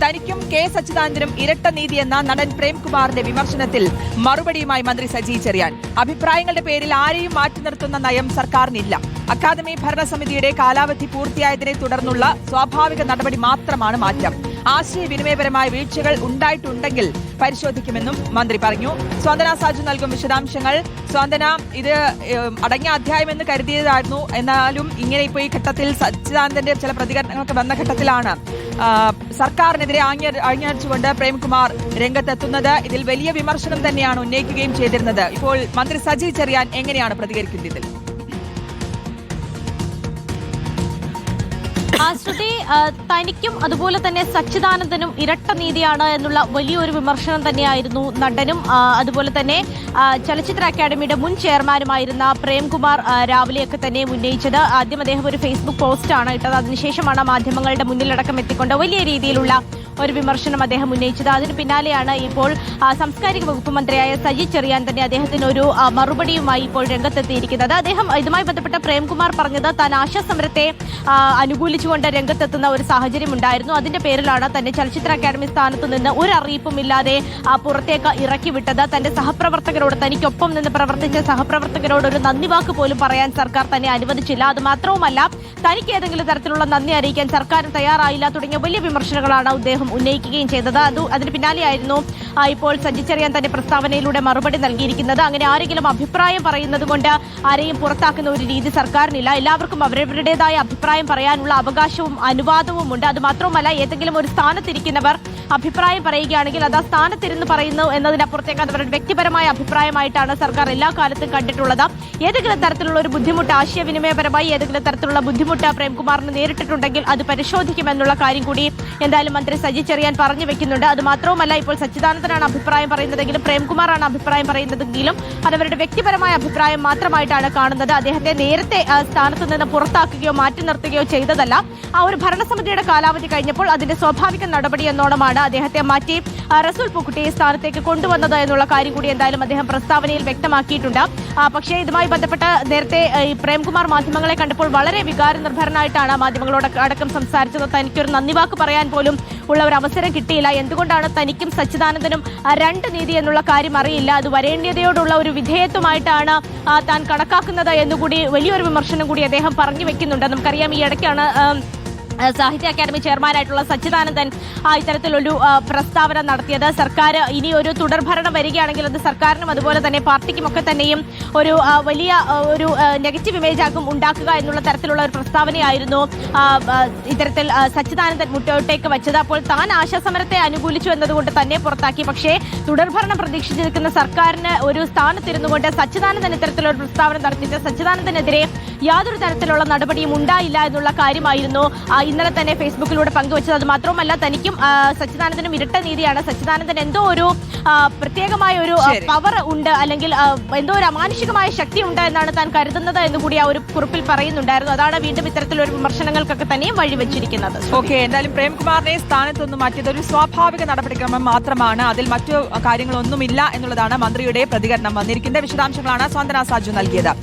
തനിക്കും കെ സച്ചിദാനന്ദനും ഇരട്ട നീതിയെന്ന നടൻ പ്രേംകുമാറിന്റെ വിമർശനത്തിൽ മറുപടിയുമായി മന്ത്രി സജി ചെറിയാൻ. അഭിപ്രായങ്ങളുടെ പേരിൽ ആരെയും മാറ്റി നിർത്തുന്ന നയം സർക്കാരിനില്ല. അക്കാദമി ഭരണസമിതിയുടെ കാലാവധി പൂർത്തിയായതിനെ തുടർന്നുള്ള സ്വാഭാവിക നടപടി മാത്രമാണ് മാറ്റം. ആശയവിനിമയപരമായ വീഴ്ചകൾ ഉണ്ടായിട്ടുണ്ടെങ്കിൽ പരിശോധിക്കുമെന്നും മന്ത്രി പറഞ്ഞു. സ്വാന്തന സാജു നൽകും വിശദാംശങ്ങൾ. സ്വാന്തന, ഇത് അടങ്ങിയ അധ്യായമെന്ന് കരുതിയതായിരുന്നു. എന്നാലും ഇങ്ങനെ ഇപ്പോൾ ഈ ഘട്ടത്തിൽ സച്ചിദാനന്ദന്റെ ചില പ്രതികരണങ്ങളൊക്കെ വന്ന ഘട്ടത്തിലാണ് സർക്കാരിനെതിരെ ആഞ്ഞടിച്ചുകൊണ്ട് പ്രേംകുമാർ രംഗത്തെത്തുന്നത്. ഇതിൽ വലിയ വിമർശനം തന്നെയാണ് ഉന്നയിക്കുകയും ചെയ്തിരുന്നത്. ഇപ്പോൾ മന്ത്രി സജി ചെറിയാൻ എങ്ങനെയാണ് പ്രതികരിക്കുന്നത്? ശ്രുതി, തനിക്കും അതുപോലെ തന്നെ സച്ചിദാനന്ദനും ഇരട്ട നീതിയാണ് എന്നുള്ള വലിയൊരു വിമർശനം തന്നെയായിരുന്നു നടനും അതുപോലെ തന്നെ ചലച്ചിത്ര അക്കാദമിയുടെ മുൻ ചെയർമാനുമായിരുന്ന പ്രേംകുമാർ രാവിലെയൊക്കെ തന്നെ ഉന്നയിച്ചത്. ആദ്യം അദ്ദേഹം ഒരു ഫേസ്ബുക്ക് പോസ്റ്റാണ് ഇട്ടത്. അതിനുശേഷമാണ് മാധ്യമങ്ങളുടെ മുന്നിലടക്കം എത്തിക്കൊണ്ട് വലിയ രീതിയിലുള്ള ഒരു വിമർശനം അദ്ദേഹം ഉന്നയിച്ചത്. അതിന് പിന്നാലെയാണ് ഇപ്പോൾ സാംസ്കാരിക വകുപ്പ് മന്ത്രിയായ സജി ചെറിയാൻ തന്നെ അദ്ദേഹത്തിന് ഒരു മറുപടിയുമായി ഇപ്പോൾ രംഗത്തെത്തിയിരിക്കുന്നത്. അദ്ദേഹം ഇതുമായി ബന്ധപ്പെട്ട പ്രേംകുമാർ പറഞ്ഞത് താൻ ആശാസമരത്തെ അനുകൂലിച്ചുകൊണ്ട് രംഗത്തെത്തുന്ന ഒരു സാഹചര്യം ഉണ്ടായിരുന്നു. അതിന്റെ പേരിലാണ് തന്നെ ചലച്ചിത്ര അക്കാദമി സ്ഥാനത്ത് നിന്ന് ഒരു അറിയിപ്പും ഇല്ലാതെ പുറത്തേക്ക് ഇറക്കി വിട്ടത്. തന്റെ സഹപ്രവർത്തകരോട്, തനിക്കൊപ്പം നിന്ന് പ്രവർത്തിച്ച സഹപ്രവർത്തകരോട് ഒരു നന്ദി വാക്ക് പോലും പറയാൻ സർക്കാർ തന്നെ അനുവദിച്ചില്ല. അത് മാത്രവുമല്ല, തനിക്ക് ഏതെങ്കിലും തരത്തിലുള്ള നന്ദി അറിയിക്കാൻ സർക്കാർ തയ്യാറായില്ല തുടങ്ങിയ വലിയ വിമർശനങ്ങളാണ് അദ്ദേഹം ഉന്നയിക്കുകയും ചെയ്തത്. അതിന് പിന്നാലെയായിരുന്നു ഇപ്പോൾ സജി ചെറിയാൻ തന്റെ പ്രസ്താവനയിലൂടെ മറുപടി നൽകിയിരിക്കുന്നത്. അങ്ങനെ ആരെങ്കിലും അഭിപ്രായം പറയുന്നത് കൊണ്ട് ആരെയും പുറത്താക്കുന്ന ഒരു രീതി സർക്കാരിനില്ല. എല്ലാവർക്കും അവരവരുടേതായ അഭിപ്രായം പറയാനുള്ള അവകാശവും അനുവാദവും ഉണ്ട്. അത് മാത്രമല്ല, ഏതെങ്കിലും ഒരു സ്ഥാനത്തിരിക്കുന്നവർ അഭിപ്രായം പറയുകയാണെങ്കിൽ അത് ആ സ്ഥാനത്തിരുന്ന് പറയുന്നു എന്നതിനപ്പുറത്തേക്ക് അത് അവരുടെ വ്യക്തിപരമായ അഭിപ്രായമായിട്ടാണ് സർക്കാർ എല്ലാ കാലത്തും കണ്ടിട്ടുള്ളത്. ഏതെങ്കിലും തരത്തിലുള്ള ഒരു ബുദ്ധിമുട്ട്, ആശയവിനിമയപരമായി ഏതെങ്കിലും തരത്തിലുള്ള ബുദ്ധിമുട്ട് പ്രേംകുമാറിന് നേരിട്ടിട്ടുണ്ടെങ്കിൽ അത് പരിശോധിക്കുമെന്നുള്ള കാര്യം കൂടി എന്തായാലും മന്ത്രി സജി ചെറിയാൻ പറഞ്ഞു വെക്കുന്നുണ്ട്. അത് മാത്രവുമല്ല, ഇപ്പോൾ സച്ചിദാനന്ദനാണ് അഭിപ്രായം പറയുന്നതെങ്കിലും പ്രേംകുമാറാണ് അഭിപ്രായം പറയുന്നതെങ്കിലും അത് അവരുടെ വ്യക്തിപരമായ അഭിപ്രായം മാത്രമായിട്ടാണ് കാണുന്നത്. അദ്ദേഹത്തെ നേരത്തെ സ്ഥാനത്ത് നിന്ന് പുറത്താക്കുകയോ മാറ്റി നിർത്തുകയോ ചെയ്തതല്ല. ആ ഒരു ഭരണസമിതിയുടെ കാലാവധി കഴിഞ്ഞപ്പോൾ അതിന്റെ സ്വാഭാവിക നടപടി എന്നോണമാണ് അദ്ദേഹത്തെ മാറ്റി റസൂൽ പൂക്കുട്ടിയെ സ്ഥാനത്തേക്ക് കൊണ്ടുവന്നത് എന്നുള്ള കാര്യം കൂടി എന്തായാലും അദ്ദേഹം പ്രസ്താവനയിൽ വ്യക്തമാക്കിയിട്ടുണ്ട്. പക്ഷേ ഇതുമായി ബന്ധപ്പെട്ട് നേരത്തെ പ്രേംകുമാർ മാധ്യമങ്ങളെ കണ്ടപ്പോൾ വളരെ വികാരനിർഭരനായിട്ടാണ് മാധ്യമങ്ങളോട് അടക്കം സംസാരിച്ചത്. തനിക്കൊരു നന്ദി വാക്ക് പറയാൻ പോലും ഉള്ള ഒരു അവസരം കിട്ടിയില്ല. എന്തുകൊണ്ടാണ് തനിക്കും സച്ചിദാനന്ദനും രണ്ട് നീതി എന്നുള്ള കാര്യം അറിയില്ല, അത് വരേണ്യതയോടുള്ള ഒരു വിധേയത്വമായിട്ടാണ് താൻ കണക്കാക്കുന്നത് എന്നുകൂടി വലിയൊരു വിമർശനം കൂടി അദ്ദേഹം പറഞ്ഞു വെക്കുന്നുണ്ട്. നമുക്കറിയാം, ഈ ഇടയ്ക്കാണ് സാഹിത്യ അക്കാദമി ചെയർമാനായിട്ടുള്ള സച്ചിദാനന്ദൻ ഇത്തരത്തിലൊരു പ്രസ്താവന നടത്തിയത്. സർക്കാർ ഇനി ഒരു തുടർഭരണം വരികയാണെങ്കിൽ അത് സർക്കാരിനും അതുപോലെ തന്നെ പാർട്ടിക്കുമൊക്കെ തന്നെയും ഒരു വലിയ ഒരു നെഗറ്റീവ് ഇമേജ് ആകും ഉണ്ടാക്കുക എന്നുള്ള തരത്തിലുള്ള ഒരു പ്രസ്താവനയായിരുന്നു ഇത്തരത്തിൽ സച്ചിദാനന്ദൻ മുന്നോട്ടേക്ക് വെച്ചത്. അപ്പോൾ താൻ ആശാസമരത്തെ അനുകൂലിച്ചു എന്നതുകൊണ്ട് തന്നെ പുറത്താക്കി. പക്ഷേ തുടർഭരണം പ്രതീക്ഷിച്ചു നിൽക്കുന്ന സർക്കാരിന് ഒരു സ്ഥാനത്തിരുന്നു കൊണ്ട് സച്ചിദാനന്ദൻ ഇത്തരത്തിലൊരു പ്രസ്താവന നടത്തിയിട്ട് സച്ചിദാനന്ദനെതിരെ യാതൊരു തരത്തിലുള്ള നടപടിയും ഉണ്ടായില്ല എന്നുള്ള കാര്യമായിരുന്നു ഇന്നലെ തന്നെ ഫേസ്ബുക്കിലൂടെ പങ്കുവച്ചത്. അത് മാത്രമല്ല, തനിക്കും സച്ചിദാനന്ദനും ഇരട്ട നീതിയാണ്. സച്ചിദാനന്ദൻ എന്തോ ഒരു പ്രത്യേകമായ ഒരു പവർ ഉണ്ട്, അല്ലെങ്കിൽ എന്തോ ഒരു അമാനുഷികമായ ശക്തി ഉണ്ട് എന്നാണ് താൻ കരുതുന്നത് എന്നുകൂടി ആ ഒരു കുറിപ്പിൽ പറയുന്നുണ്ടായിരുന്നു. അതാണ് വീണ്ടും ഇത്തരത്തിലൊരു വിമർശനങ്ങൾക്കൊക്കെ തന്നെയും വഴിവെച്ചിരിക്കുന്നത്. ഓക്കെ, എന്തായാലും പ്രേംകുമാറിനെ സ്ഥാനത്തൊന്നും മാറ്റിയത് ഒരു സ്വാഭാവിക നടപടിക്രമം മാത്രമാണ്, അതിൽ മറ്റു കാര്യങ്ങളൊന്നുമില്ല എന്നുള്ളതാണ് മന്ത്രിയുടെ പ്രതികരണം വന്നിരിക്കുന്നത്. വിശദാംശങ്ങളാണ് സ്വാന്തന സാജു നൽകിയത്.